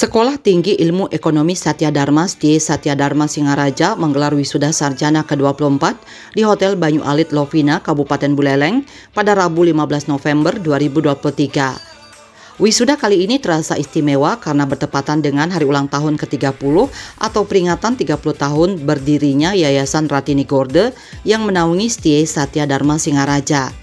Sekolah Tinggi Ilmu Ekonomi Satya Dharma STIE Satya Dharma Singaraja menggelar wisuda sarjana ke-24 di Hotel Banyu Alit Lovina, Kabupaten Buleleng pada Rabu 15 November 2023. Wisuda kali ini terasa istimewa karena bertepatan dengan hari ulang tahun ke-30 atau peringatan 30 tahun berdirinya Yayasan Ratini Gorde yang menaungi STIE Satya Dharma Singaraja.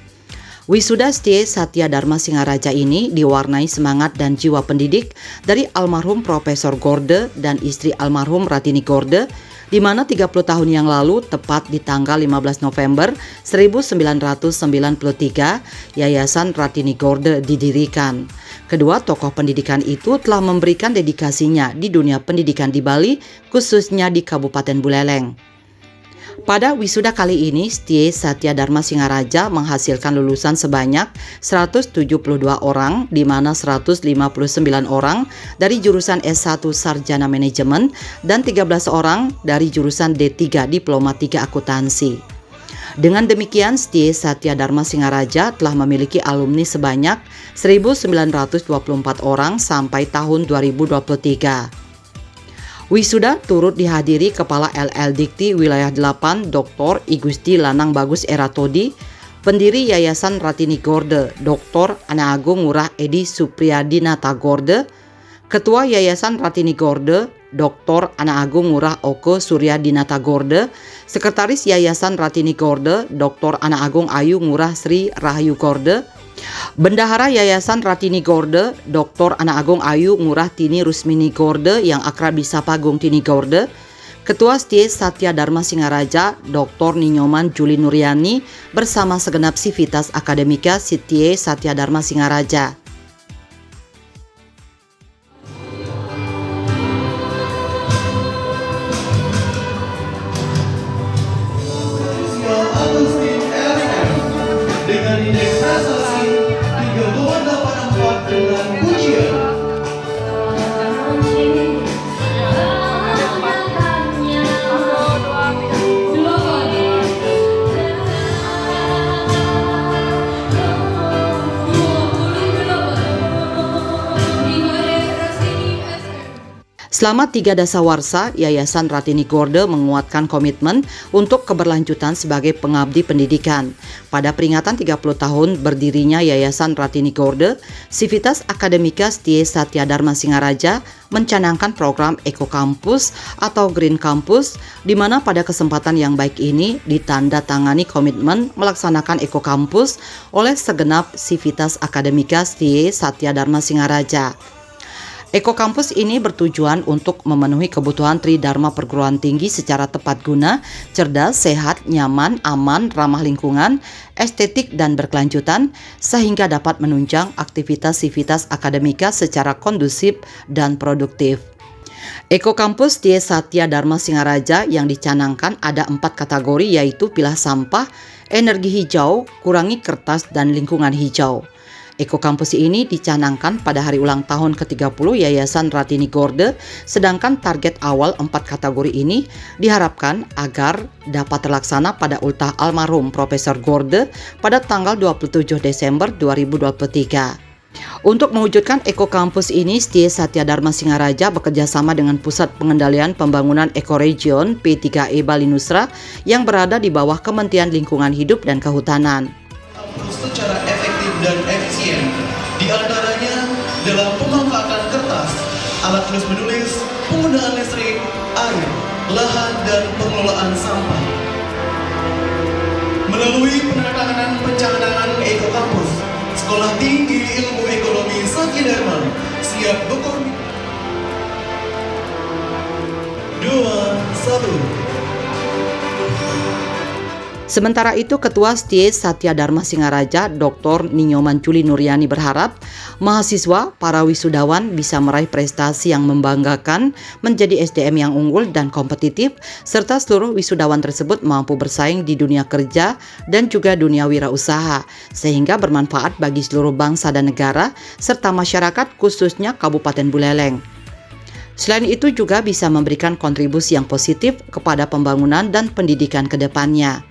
Wisuda STIE Satya Dharma Singaraja ini diwarnai semangat dan jiwa pendidik dari almarhum Profesor Gorde dan istri almarhum Ratini Gorde, di mana 30 tahun yang lalu tepat di tanggal 15 November 1993 Yayasan Ratini Gorde didirikan. Kedua tokoh pendidikan itu telah memberikan dedikasinya di dunia pendidikan di Bali, khususnya di Kabupaten Buleleng. Pada wisuda kali ini, STIE Satya Dharma Singaraja menghasilkan lulusan sebanyak 172 orang, di mana 159 orang dari jurusan S1 Sarjana Manajemen dan 13 orang dari jurusan D3 Diploma 3 Akuntansi. Dengan demikian, STIE Satya Dharma Singaraja telah memiliki alumni sebanyak 1.924 orang sampai tahun 2023. Wisuda turut dihadiri Kepala LL Dikti Wilayah 8 Dr. Igusti Lanang Bagus Eratodi, pendiri Yayasan Ratini Gorde Dr. Ana Agung Ngurah Edi Supriyadinata Gorde, Ketua Yayasan Ratini Gorde Dr. Ana Agung Ngurah Oko Suryadinata Gorde, Sekretaris Yayasan Ratini Gorde Dr. Ana Agung Ayu Ngurah Sri Rahayu Gorde, Bendahara Yayasan Ratini Gorde Dr. Ana Agung Ayu Ngurah Tini Rusmini Gorde yang akrab disapa Gung Tini Gorde, Ketua STIE Satya Dharma Singaraja Dr. Ninyoman Juli Nuryani bersama segenap sivitas akademika STIE Satya Dharma Singaraja. Dengan indeks prestasi 3,84 dengan pujian. Selama 3 dasawarsa, Yayasan Ratini Gorde menguatkan komitmen untuk keberlanjutan sebagai pengabdi pendidikan. Pada peringatan 30 tahun berdirinya Yayasan Ratini Gorde, Sivitas Akademika STIE Satya Dharma Singaraja mencanangkan program Eko Kampus atau Green Campus, di mana pada kesempatan yang baik ini ditandatangani komitmen melaksanakan Eko Kampus oleh segenap Sivitas Akademika STIE Satya Dharma Singaraja. Eko Kampus ini bertujuan untuk memenuhi kebutuhan Tridharma perguruan tinggi secara tepat guna, cerdas, sehat, nyaman, aman, ramah lingkungan, estetik, dan berkelanjutan, sehingga dapat menunjang aktivitas sivitas akademika secara kondusif dan produktif. Eko Kampus STIE Satya Dharma Singaraja yang dicanangkan ada 4 kategori, yaitu pilah sampah, energi hijau, kurangi kertas, dan lingkungan hijau. Eko Kampus ini dicanangkan pada hari ulang tahun ke-30 Yayasan Ratini Gorde, sedangkan target awal 4 kategori ini diharapkan agar dapat terlaksana pada ultah almarhum Profesor Gorde pada tanggal 27 Desember 2023. Untuk mewujudkan Eko Kampus ini, STIE Satya Dharma Singaraja bekerjasama dengan Pusat Pengendalian Pembangunan Ekoregion P3E Bali Nusra yang berada di bawah Kementerian Lingkungan Hidup dan Kehutanan. Secara efektif dan efisien, diantaranya dalam pemanfaatan kertas, alat tulis menulis, penggunaan listrik, air, lahan, dan pengelolaan sampah. Melalui penandatanganan pencanangan Eko Kampus, Sekolah Tinggi Ilmu Ekonomi Satya Dharma siap berkomitmen. 2, 1. Sementara itu, Ketua STIE Satya Dharma Singaraja Dr. Ninyoman Juli Nuryani berharap mahasiswa, para wisudawan bisa meraih prestasi yang membanggakan, menjadi SDM yang unggul dan kompetitif, serta seluruh wisudawan tersebut mampu bersaing di dunia kerja dan juga dunia wirausaha, sehingga bermanfaat bagi seluruh bangsa dan negara, serta masyarakat khususnya Kabupaten Buleleng. Selain itu juga bisa memberikan kontribusi yang positif kepada pembangunan dan pendidikan ke depannya.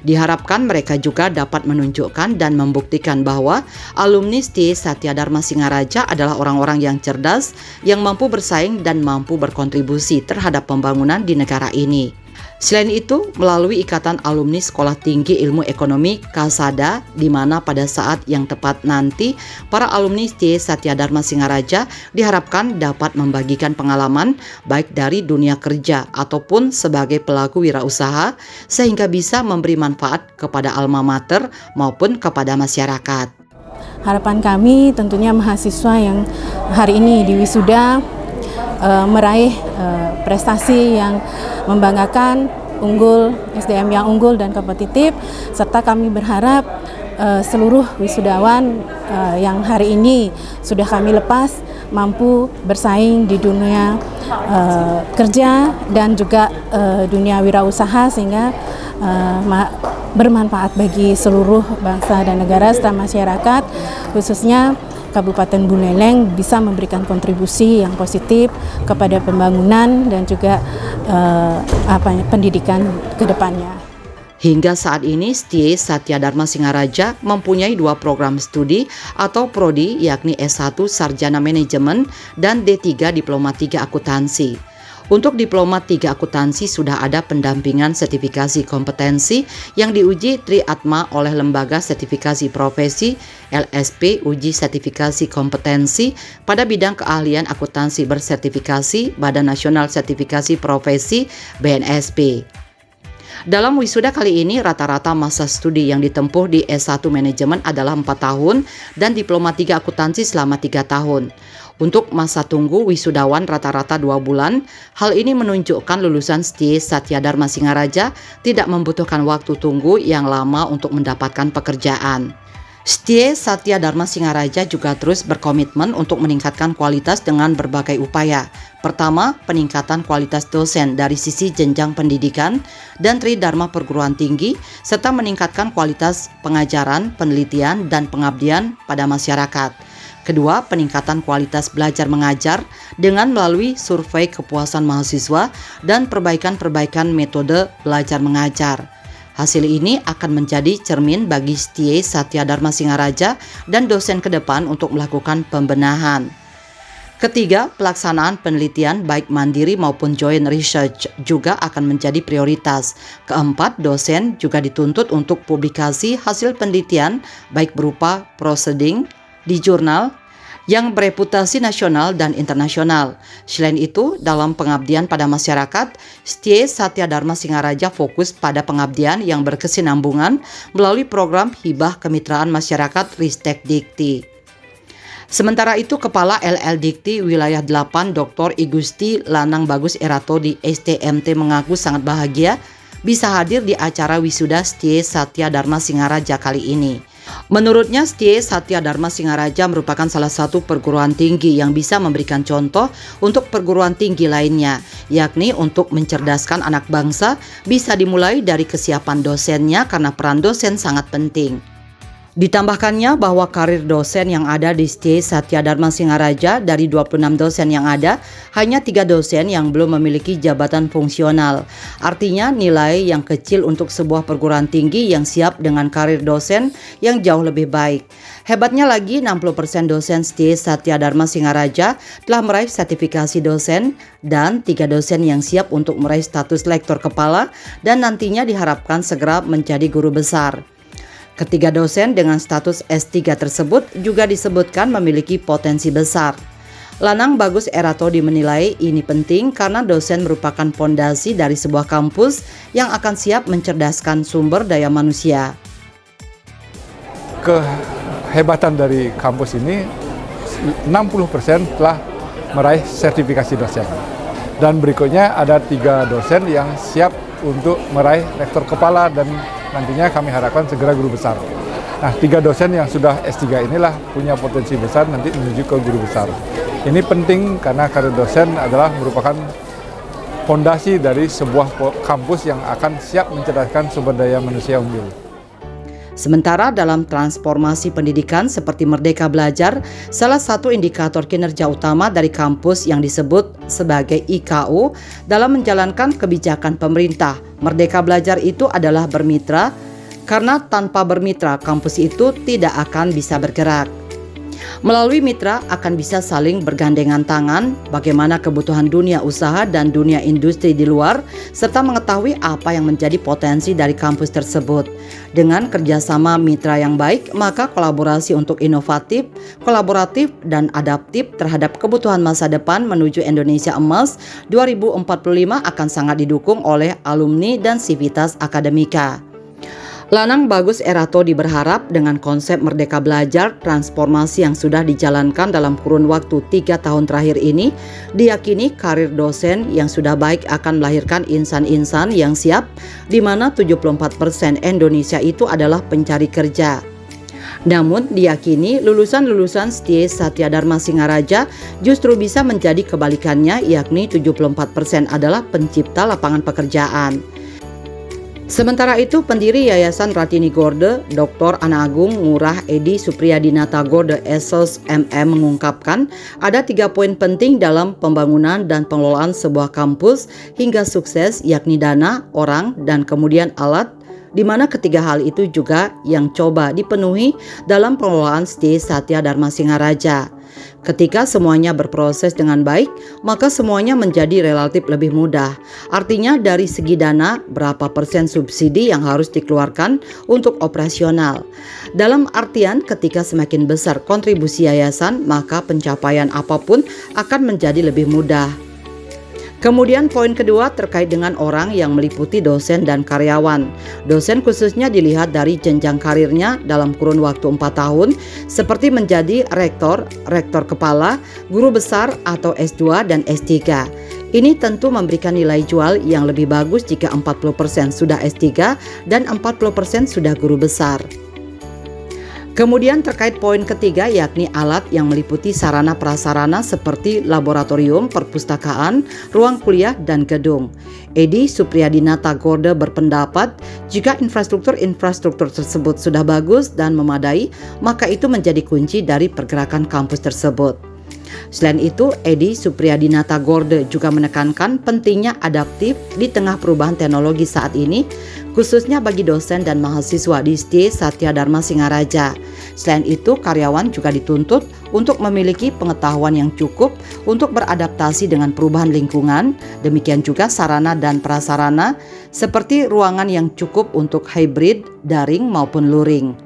Diharapkan mereka juga dapat menunjukkan dan membuktikan bahwa alumni STIE Satya Dharma Singaraja adalah orang-orang yang cerdas, yang mampu bersaing dan mampu berkontribusi terhadap pembangunan di negara ini. Selain itu, melalui Ikatan Alumni Sekolah Tinggi Ilmu Ekonomi KASADA, di mana pada saat yang tepat nanti, para alumni STIE Satya Dharma Singaraja diharapkan dapat membagikan pengalaman baik dari dunia kerja ataupun sebagai pelaku wirausaha, sehingga bisa memberi manfaat kepada alma mater maupun kepada masyarakat. Harapan kami tentunya mahasiswa yang hari ini di wisuda meraih prestasi yang membanggakan, unggul, SDM yang unggul dan kompetitif, serta kami berharap seluruh wisudawan yang hari ini sudah kami lepas mampu bersaing di dunia kerja dan juga dunia wirausaha sehingga bermanfaat bagi seluruh bangsa dan negara serta masyarakat, khususnya Kabupaten Buleleng bisa memberikan kontribusi yang positif kepada pembangunan dan juga pendidikan ke depannya. Hingga saat ini, STIE Satya Dharma Singaraja mempunyai 2 program studi atau prodi, yakni S1 Sarjana Manajemen dan D3 Diploma 3 Akuntansi. Untuk Diploma 3 Akuntansi sudah ada pendampingan sertifikasi kompetensi yang diuji Tri Atma oleh Lembaga Sertifikasi Profesi LSP Uji Sertifikasi Kompetensi pada bidang keahlian akuntansi bersertifikasi Badan Nasional Sertifikasi Profesi BNSP. Dalam wisuda kali ini, rata-rata masa studi yang ditempuh di S1 Manajemen adalah 4 tahun dan Diploma 3 Akuntansi selama 3 tahun. Untuk masa tunggu wisudawan rata-rata 2 bulan, hal ini menunjukkan lulusan STIE Satya Dharma Singaraja tidak membutuhkan waktu tunggu yang lama untuk mendapatkan pekerjaan. STIE Satya Dharma Singaraja juga terus berkomitmen untuk meningkatkan kualitas dengan berbagai upaya. Pertama, peningkatan kualitas dosen dari sisi jenjang pendidikan dan Tridharma perguruan tinggi, serta meningkatkan kualitas pengajaran, penelitian, dan pengabdian pada masyarakat. Kedua, peningkatan kualitas belajar mengajar dengan melalui survei kepuasan mahasiswa dan perbaikan-perbaikan metode belajar mengajar. Hasil ini akan menjadi cermin bagi STIE Satya Dharma Singaraja dan dosen ke depan untuk melakukan pembenahan. Ketiga, pelaksanaan penelitian baik mandiri maupun joint research juga akan menjadi prioritas. Keempat, dosen juga dituntut untuk publikasi hasil penelitian baik berupa proceeding di jurnal yang bereputasi nasional dan internasional. Selain itu, dalam pengabdian pada masyarakat, STIE Satya Dharma Singaraja fokus pada pengabdian yang berkesinambungan melalui program Hibah Kemitraan Masyarakat Ristek Dikti. Sementara itu, Kepala LL Dikti Wilayah 8 Dr. Igusti Lanang Bagus Erato di STMT mengaku sangat bahagia bisa hadir di acara wisuda STIE Satya Dharma Singaraja kali ini. Menurutnya, STIE Satya Dharma Singaraja merupakan salah satu perguruan tinggi yang bisa memberikan contoh untuk perguruan tinggi lainnya, yakni untuk mencerdaskan anak bangsa bisa dimulai dari kesiapan dosennya karena peran dosen sangat penting. Ditambahkannya bahwa karir dosen yang ada di STIE Satya Dharma Singaraja dari 26 dosen yang ada, hanya 3 dosen yang belum memiliki jabatan fungsional. Artinya nilai yang kecil untuk sebuah perguruan tinggi yang siap dengan karir dosen yang jauh lebih baik. Hebatnya lagi, 60% dosen STIE Satya Dharma Singaraja telah meraih sertifikasi dosen dan 3 dosen yang siap untuk meraih status lektor kepala dan nantinya diharapkan segera menjadi guru besar. Ketiga dosen dengan status S3 tersebut juga disebutkan memiliki potensi besar. Lanang Bagus Eratodi menilai ini penting karena dosen merupakan pondasi dari sebuah kampus yang akan siap mencerdaskan sumber daya manusia. Kehebatan dari kampus ini 60% telah meraih sertifikasi dosen. Dan berikutnya ada 3 dosen yang siap untuk meraih rektor kepala dan nantinya kami harapkan segera guru besar. Nah, 3 dosen yang sudah S3 inilah punya potensi besar nanti menuju ke guru besar. Ini penting karena karir dosen adalah merupakan fondasi dari sebuah kampus yang akan siap mencerdaskan sumber daya manusia unggul. Sementara dalam transformasi pendidikan seperti Merdeka Belajar, salah satu indikator kinerja utama dari kampus yang disebut sebagai IKU dalam menjalankan kebijakan pemerintah Merdeka belajar itu adalah bermitra, karena tanpa bermitra kampus itu tidak akan bisa bergerak. Melalui mitra akan bisa saling bergandengan tangan bagaimana kebutuhan dunia usaha dan dunia industri di luar, serta mengetahui apa yang menjadi potensi dari kampus tersebut. Dengan kerjasama mitra yang baik, maka kolaborasi untuk inovatif, kolaboratif, dan adaptif terhadap kebutuhan masa depan menuju Indonesia Emas 2045 akan sangat didukung oleh alumni dan sivitas akademika. Lanang Bagus Eratodi berharap dengan konsep Merdeka Belajar, transformasi yang sudah dijalankan dalam kurun waktu 3 tahun terakhir ini, diyakini karir dosen yang sudah baik akan melahirkan insan-insan yang siap, di mana 74% Indonesia itu adalah pencari kerja. Namun diyakini lulusan-lulusan STIE Satya Dharma Singaraja justru bisa menjadi kebalikannya, yakni 74% adalah pencipta lapangan pekerjaan. Sementara itu, pendiri Yayasan Ratini Gorde, Dr. Ana Agung Ngurah Edi Supriyadinata Gorde Esos MM mengungkapkan ada 3 poin penting dalam pembangunan dan pengelolaan sebuah kampus hingga sukses, yakni dana, orang, dan kemudian alat, di mana ketiga hal itu juga yang coba dipenuhi dalam pengelolaan STIE Satya Dharma Singaraja. Ketika semuanya berproses dengan baik, maka semuanya menjadi relatif lebih mudah. Artinya dari segi dana, berapa persen subsidi yang harus dikeluarkan untuk operasional. Dalam artian ketika semakin besar kontribusi yayasan, maka pencapaian apapun akan menjadi lebih mudah. Kemudian poin kedua terkait dengan orang yang meliputi dosen dan karyawan. Dosen khususnya dilihat dari jenjang karirnya dalam kurun waktu 4 tahun seperti menjadi rektor, rektor kepala, guru besar atau S2 dan S3. Ini tentu memberikan nilai jual yang lebih bagus jika 40% sudah S3 dan 40% sudah guru besar. Kemudian terkait poin ketiga, yakni alat yang meliputi sarana prasarana seperti laboratorium, perpustakaan, ruang kuliah, dan gedung. Edi Supriyadinata Gorde berpendapat jika infrastruktur tersebut sudah bagus dan memadai, maka itu menjadi kunci dari pergerakan kampus tersebut. Selain itu, Edi Supriyadinata Gorde juga menekankan pentingnya adaptif di tengah perubahan teknologi saat ini, khususnya bagi dosen dan mahasiswa di STIE Satya Dharma Singaraja. Selain itu, karyawan juga dituntut untuk memiliki pengetahuan yang cukup untuk beradaptasi dengan perubahan lingkungan, demikian juga sarana dan prasarana seperti ruangan yang cukup untuk hybrid, daring maupun luring.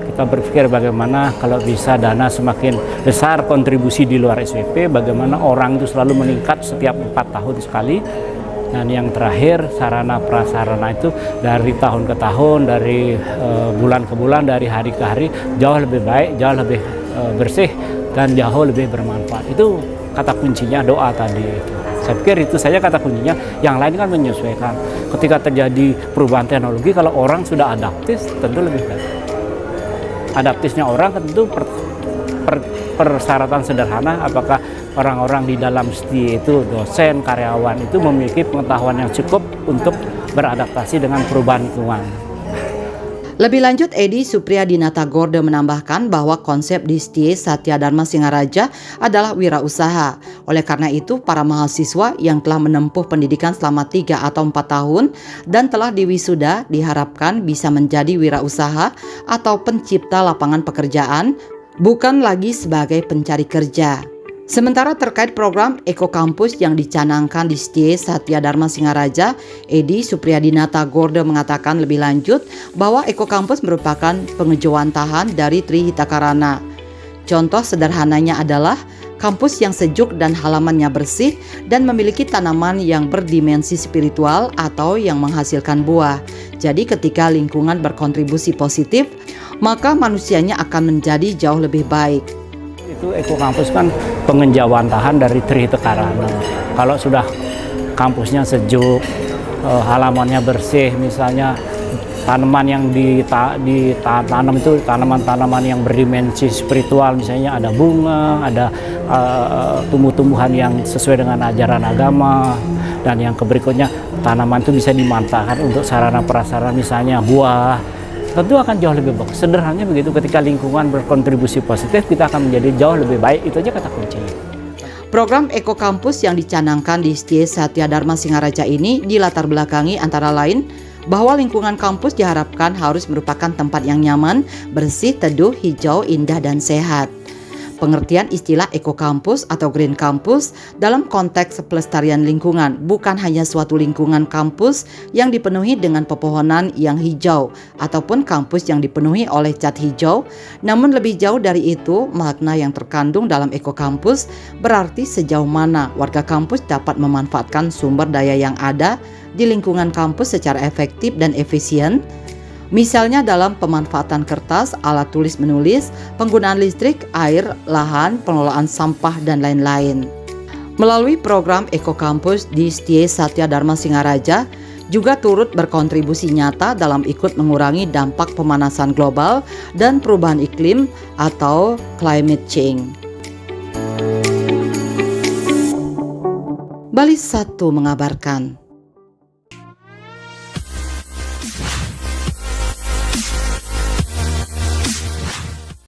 Kita berpikir bagaimana kalau bisa dana semakin besar kontribusi di luar SWP, bagaimana orang itu selalu meningkat setiap 4 tahun sekali. Dan yang terakhir, sarana prasarana itu dari tahun ke tahun, dari bulan ke bulan, dari hari ke hari jauh lebih baik, jauh lebih bersih, dan jauh lebih bermanfaat. Itu kata kuncinya doa tadi. Saya pikir itu saja kata kuncinya, yang lain kan menyesuaikan. Ketika terjadi perubahan teknologi, kalau orang sudah adaptif tentu lebih baik. Adaptifnya orang tentu persyaratan sederhana, apakah orang-orang di dalam STIE itu dosen, karyawan itu memiliki pengetahuan yang cukup untuk beradaptasi dengan perubahan lingkungan. Lebih lanjut, Edi Supriyadinata Gorde menambahkan bahwa konsep di STIE Satya Dharma Singaraja adalah wirausaha. Oleh karena itu, para mahasiswa yang telah menempuh pendidikan selama 3 atau 4 tahun dan telah diwisuda diharapkan bisa menjadi wirausaha atau pencipta lapangan pekerjaan, bukan lagi sebagai pencari kerja. Sementara terkait program Eko Kampus yang dicanangkan di STIE Satya Dharma Singaraja, Edi Supriyadinata Gorde mengatakan lebih lanjut bahwa Eko Kampus merupakan pengejawantahan dari Tri Hitakarana. Contoh sederhananya adalah kampus yang sejuk dan halamannya bersih dan memiliki tanaman yang berdimensi spiritual atau yang menghasilkan buah. Jadi ketika lingkungan berkontribusi positif, maka manusianya akan menjadi jauh lebih baik. Itu Eko Kampus kan pengejawantahan dari Tri Hitakarana. Kalau sudah kampusnya sejuk, halamannya bersih, misalnya tanaman yang ditanam itu tanaman-tanaman yang berdimensi spiritual, misalnya ada bunga, ada tumbuh-tumbuhan yang sesuai dengan ajaran agama, dan yang berikutnya tanaman itu bisa dimanfaatkan untuk sarana prasarana, misalnya buah, tentu akan jauh lebih bagus. Sederhananya begitu, ketika lingkungan berkontribusi positif, kita akan menjadi jauh lebih baik. Itu aja kata kunci. Program Eko Kampus yang dicanangkan di STIE Satya Dharma Singaraja ini dilatar belakangi antara lain bahwa lingkungan kampus diharapkan harus merupakan tempat yang nyaman, bersih, teduh, hijau, indah, dan sehat. Pengertian istilah Eko Kampus atau Green Campus dalam konteks pelestarian lingkungan bukan hanya suatu lingkungan kampus yang dipenuhi dengan pepohonan yang hijau ataupun kampus yang dipenuhi oleh cat hijau, namun lebih jauh dari itu, makna yang terkandung dalam Eko Kampus berarti sejauh mana warga kampus dapat memanfaatkan sumber daya yang ada di lingkungan kampus secara efektif dan efisien. Misalnya dalam pemanfaatan kertas, alat tulis menulis, penggunaan listrik, air, lahan, pengelolaan sampah, dan lain-lain. Melalui program Eko Kampus di STIE Satya Dharma Singaraja juga turut berkontribusi nyata dalam ikut mengurangi dampak pemanasan global dan perubahan iklim atau climate change. Bali 1 mengabarkan.